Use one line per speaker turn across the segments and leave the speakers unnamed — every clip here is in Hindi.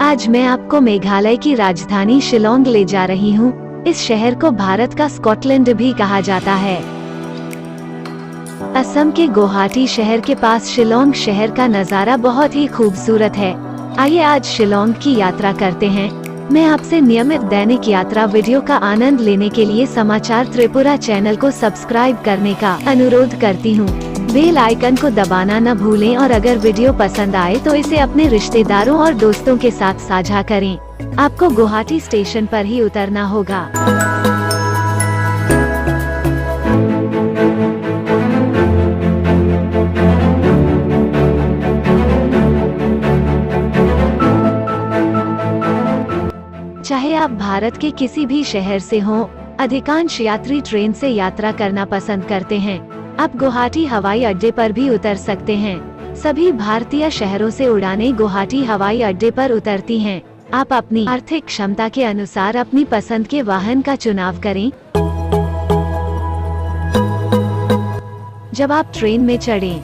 आज मैं आपको मेघालय की राजधानी शिलोंग ले जा रही हूँ। इस शहर को भारत का स्कॉटलैंड भी कहा जाता है। असम के गुवाहाटी शहर के पास शिलोंग शहर का नज़ारा बहुत ही खूबसूरत है। आइए आज शिलोंग की यात्रा करते हैं। मैं आपसे नियमित दैनिक यात्रा वीडियो का आनंद लेने के लिए समाचार त्रिपुरा चैनल को सब्सक्राइब करने का अनुरोध करती हूँ। बेल आइकन को दबाना न भूलें और अगर वीडियो पसंद आए तो इसे अपने रिश्तेदारों और दोस्तों के साथ साझा करें। आपको गुवाहाटी स्टेशन पर ही उतरना होगा। चाहे आप भारत के किसी भी शहर से हों, अधिकांश यात्री ट्रेन से यात्रा करना पसंद करते हैं। आप गुवाहाटी हवाई अड्डे पर भी उतर सकते हैं। सभी भारतीय शहरों से उड़ानें गुवाहाटी हवाई अड्डे पर उतरती हैं। आप अपनी आर्थिक क्षमता के अनुसार अपनी पसंद के वाहन का चुनाव करें। जब आप ट्रेन में चढ़ें,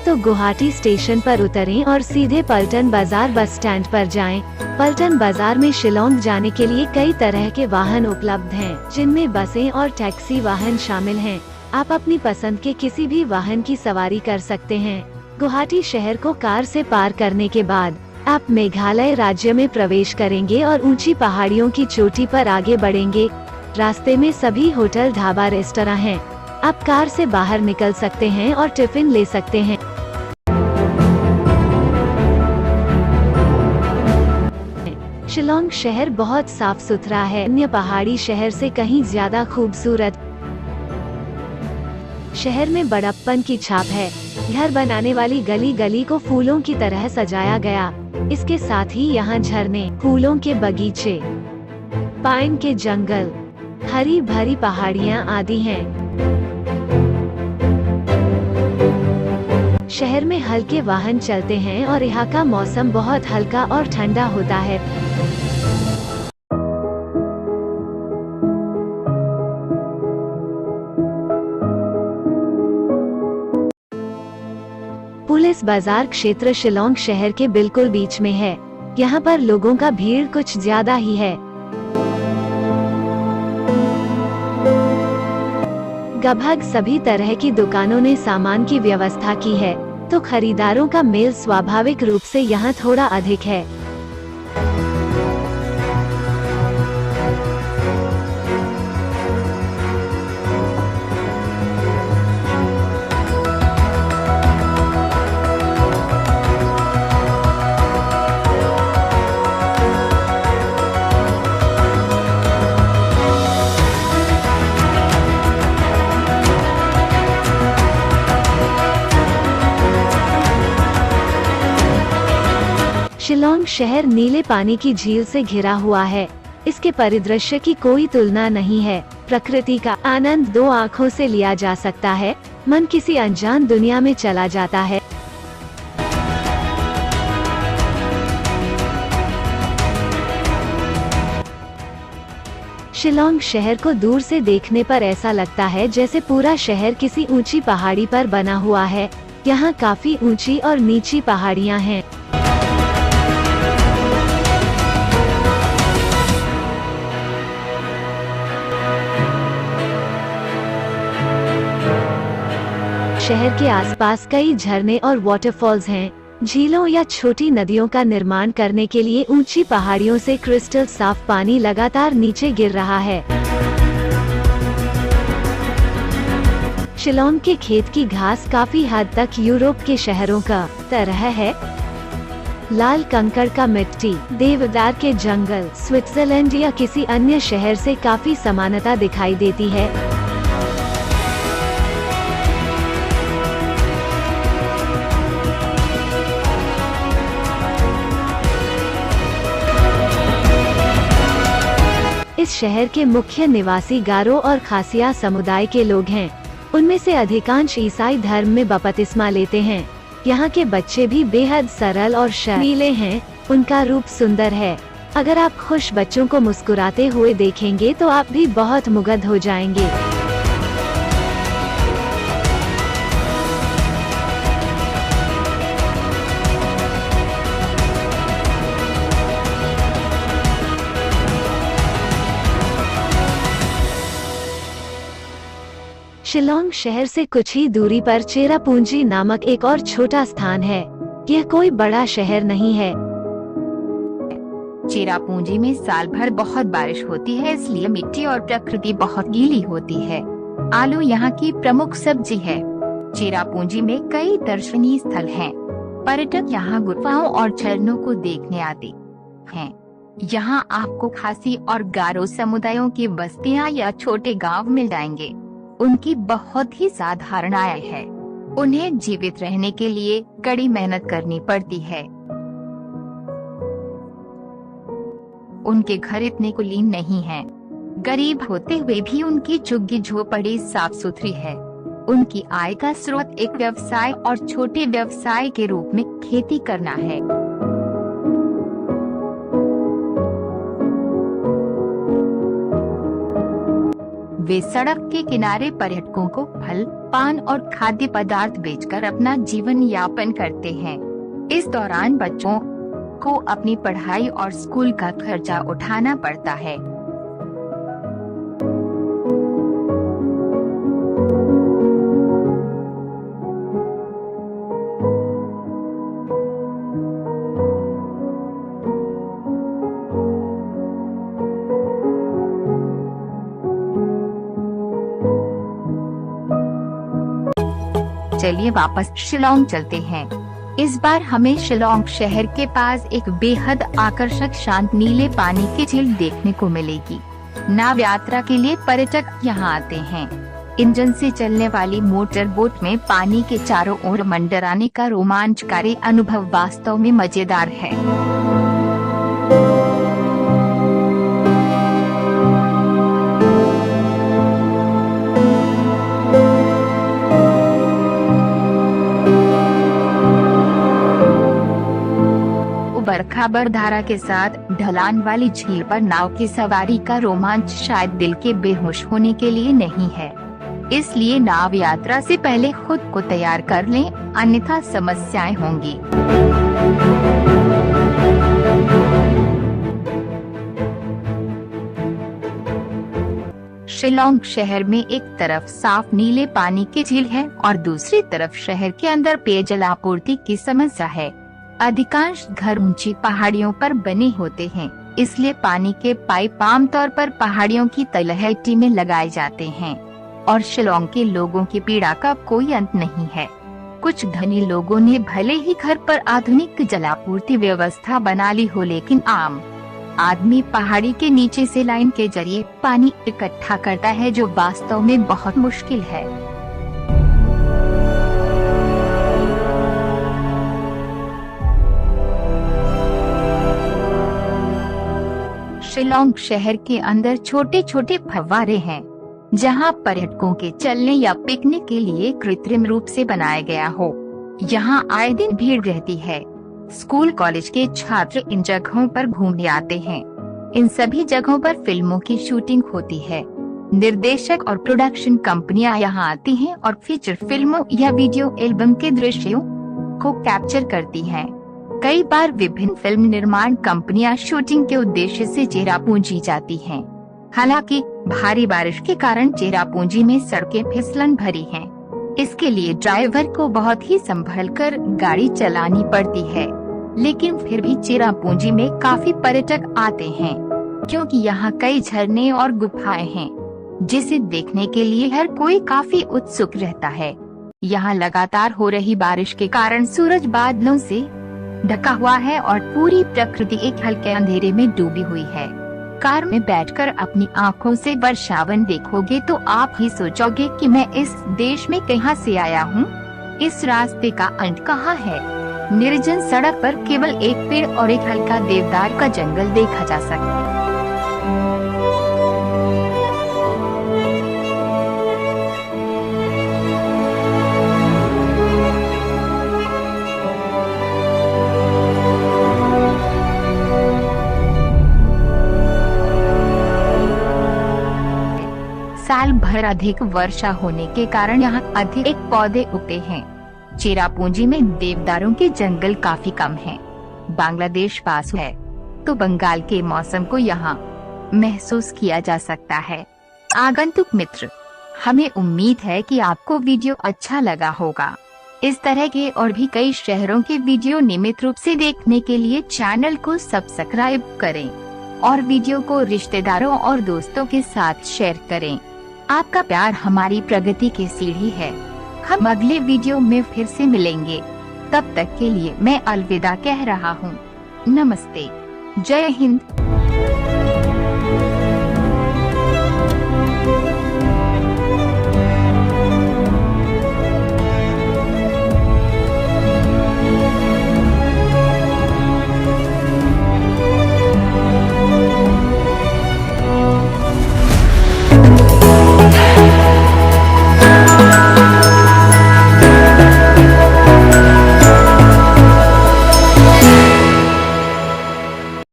तो गुवाहाटी स्टेशन पर उतरें और सीधे पल्टन बाजार बस स्टैंड पर जाएं। पल्टन बाजार में शिलोंग जाने के लिए कई तरह के वाहन उपलब्ध हैं, जिनमें बसें और टैक्सी वाहन शामिल हैं। आप अपनी पसंद के किसी भी वाहन की सवारी कर सकते हैं। गुवाहाटी शहर को कार से पार करने के बाद आप मेघालय राज्य में प्रवेश करेंगे और ऊंची पहाड़ियों की चोटी पर आगे बढ़ेंगे। रास्ते में सभी होटल, ढाबा, रेस्तरां हैं। आप कार से बाहर निकल सकते हैं और टिफिन ले सकते हैं। शिलोंग शहर बहुत साफ सुथरा है, अन्य पहाड़ी शहर से कहीं ज्यादा खूबसूरत। शहर में बड़प्पन की छाप है। घर बनाने वाली गली गली को फूलों की तरह सजाया गया। इसके साथ ही यहाँ झरने, फूलों के बगीचे, पाइन के जंगल, हरी भरी पहाड़ियाँ आदि हैं। शहर में हल्के वाहन चलते हैं और यहाँ का मौसम बहुत हल्का और ठंडा होता है। पुलिस बाजार क्षेत्र शिलोंग शहर के बिल्कुल बीच में है। यहाँ पर लोगों का भीड़ कुछ ज्यादा ही है। लगभग सभी तरह की दुकानों ने सामान की व्यवस्था की है, तो खरीदारों का मेल स्वाभाविक रूप से यहाँ थोड़ा अधिक है। शिलोंग शहर नीले पानी की झील से घिरा हुआ है। इसके परिदृश्य की कोई तुलना नहीं है। प्रकृति का आनंद दो आँखों से लिया जा सकता है। मन किसी अनजान दुनिया में चला जाता है। शिलोंग शहर को दूर से देखने पर ऐसा लगता है जैसे पूरा शहर किसी ऊंची पहाड़ी पर बना हुआ है। यहाँ काफी ऊंची और नीची पहाड़ियाँ हैं। शहर के आसपास कई झरने और वाटरफॉल्स हैं। झीलों या छोटी नदियों का निर्माण करने के लिए ऊंची पहाड़ियों से क्रिस्टल साफ पानी लगातार नीचे गिर रहा है। शिलोंग के खेत की घास काफी हद तक यूरोप के शहरों का तरह है। लाल कंकड़ का मिट्टी, देवदार के जंगल, स्विट्जरलैंड या किसी अन्य शहर से काफी समानता दिखाई देती है। इस शहर के मुख्य निवासी गारो और खासिया समुदाय के लोग हैं। उनमें से अधिकांश ईसाई धर्म में बपतिस्मा लेते हैं। यहाँ के बच्चे भी बेहद सरल और शर्मीले हैं। उनका रूप सुंदर है। अगर आप खुश बच्चों को मुस्कुराते हुए देखेंगे तो आप भी बहुत मुग्ध हो जाएंगे। शिलोंग शहर से कुछ ही दूरी पर चेरापूंजी नामक एक और छोटा स्थान है। यह कोई बड़ा शहर नहीं है।
चेरापूंजी में साल भर बहुत बारिश होती है, इसलिए मिट्टी और प्रकृति बहुत गीली होती है। आलू यहाँ की प्रमुख सब्जी है। चेरापूंजी में कई दर्शनीय स्थल हैं। पर्यटक यहाँ गुफाओं और झरनों को देखने आते हैं। यहाँ आपको खासी और गारो समुदायों की बस्तियाँ या छोटे गांव मिल जाएंगे। उनकी बहुत ही साधारण आय है। उन्हें जीवित रहने के लिए कड़ी मेहनत करनी पड़ती है। उनके घर इतने कुलीन नहीं हैं। गरीब होते हुए भी उनकी झुग्गी झोपड़ी साफ सुथरी है। उनकी आय का स्रोत एक व्यवसाय और छोटे व्यवसाय के रूप में खेती करना है। वे सड़क के किनारे पर्यटकों को फल, पान और खाद्य पदार्थ बेचकर अपना जीवन यापन करते हैं। इस दौरान बच्चों को अपनी पढ़ाई और स्कूल का खर्चा उठाना पड़ता है। चलिए वापस शिलोंग चलते हैं। इस बार हमें शिलोंग शहर के पास एक बेहद आकर्षक शांत नीले पानी की झील देखने को मिलेगी। नाव यात्रा के लिए पर्यटक यहाँ आते हैं। इंजन से चलने वाली मोटर बोट में पानी के चारों ओर मंडराने का रोमांचकारी अनुभव वास्तव में मजेदार है। बरखाबर धारा के साथ ढलान वाली झील पर नाव की सवारी का रोमांच शायद दिल के बेहोश होने के लिए नहीं है। इसलिए नाव यात्रा से पहले खुद को तैयार कर लें, अन्यथा समस्याएं होंगी। शिलोंग शहर में एक तरफ साफ नीले पानी की झील है और दूसरी तरफ शहर के अंदर पेयजल आपूर्ति की समस्या है। अधिकांश घर ऊंची पहाड़ियों पर बने होते हैं, इसलिए पानी के पाइप आमतौर पर पहाड़ियों की तलहटी में लगाए जाते हैं और शिलोंग के लोगों की पीड़ा का कोई अंत नहीं है। कुछ धनी लोगों ने भले ही घर पर आधुनिक जलापूर्ति व्यवस्था बना ली हो, लेकिन आम आदमी पहाड़ी के नीचे से लाइन के जरिए पानी इकट्ठा करता है, जो वास्तव में बहुत मुश्किल है। शिलोंग शहर के अंदर छोटे छोटे फव्वारे हैं, जहां पर्यटकों के चलने या पिकनिक के लिए कृत्रिम रूप से बनाया गया हो। यहां आए दिन भीड़ रहती है। स्कूल कॉलेज के छात्र इन जगहों पर घूमने आते हैं। इन सभी जगहों पर फिल्मों की शूटिंग होती है। निर्देशक और प्रोडक्शन कंपनियां यहां आती हैं और फीचर फिल्मों या वीडियो एल्बम के दृश्यों को कैप्चर करती हैं। कई बार विभिन्न फिल्म निर्माण कंपनियां शूटिंग के उद्देश्य से चेरापूंजी जाती हैं। हालांकि भारी बारिश के कारण चेरापूंजी में सड़कें फिसलन भरी हैं। इसके लिए ड्राइवर को बहुत ही संभलकर गाड़ी चलानी पड़ती है, लेकिन फिर भी चेरापूंजी में काफी पर्यटक आते हैं, क्योंकि यहाँ कई झरने और गुफाएं हैं, जिसे देखने के लिए हर कोई काफी उत्सुक रहता है। यहाँ लगातार हो रही बारिश के कारण सूरज बादलों से ढका हुआ है और पूरी प्रकृति एक हल्के अंधेरे में डूबी हुई है। कार में बैठकर अपनी आँखों से वर्षावन देखोगे तो आप ही सोचोगे कि मैं इस देश में कहाँ से आया हूँ। इस रास्ते का अंत कहाँ है। निर्जन सड़क पर केवल एक पेड़ और एक हल्का देवदार का जंगल देखा जा सकता है। साल भर अधिक वर्षा होने के कारण यहाँ अधिक पौधे उगते हैं। चेरापूंजी में देवदारों के जंगल काफी कम हैं। बांग्लादेश पास है, तो बंगाल के मौसम को यहाँ महसूस किया जा सकता है। आगंतुक मित्र, हमें उम्मीद है कि आपको वीडियो अच्छा लगा होगा। इस तरह के और भी कई शहरों के वीडियो नियमित रूप से देखने के लिए चैनल को सब्सक्राइब करें और वीडियो को रिश्तेदारों और दोस्तों के साथ शेयर करें। आपका प्यार हमारी प्रगति की सीढ़ी है। हम अगले वीडियो में फिर से मिलेंगे। तब तक के लिए मैं अलविदा कह रहा हूँ। नमस्ते। जय हिंद।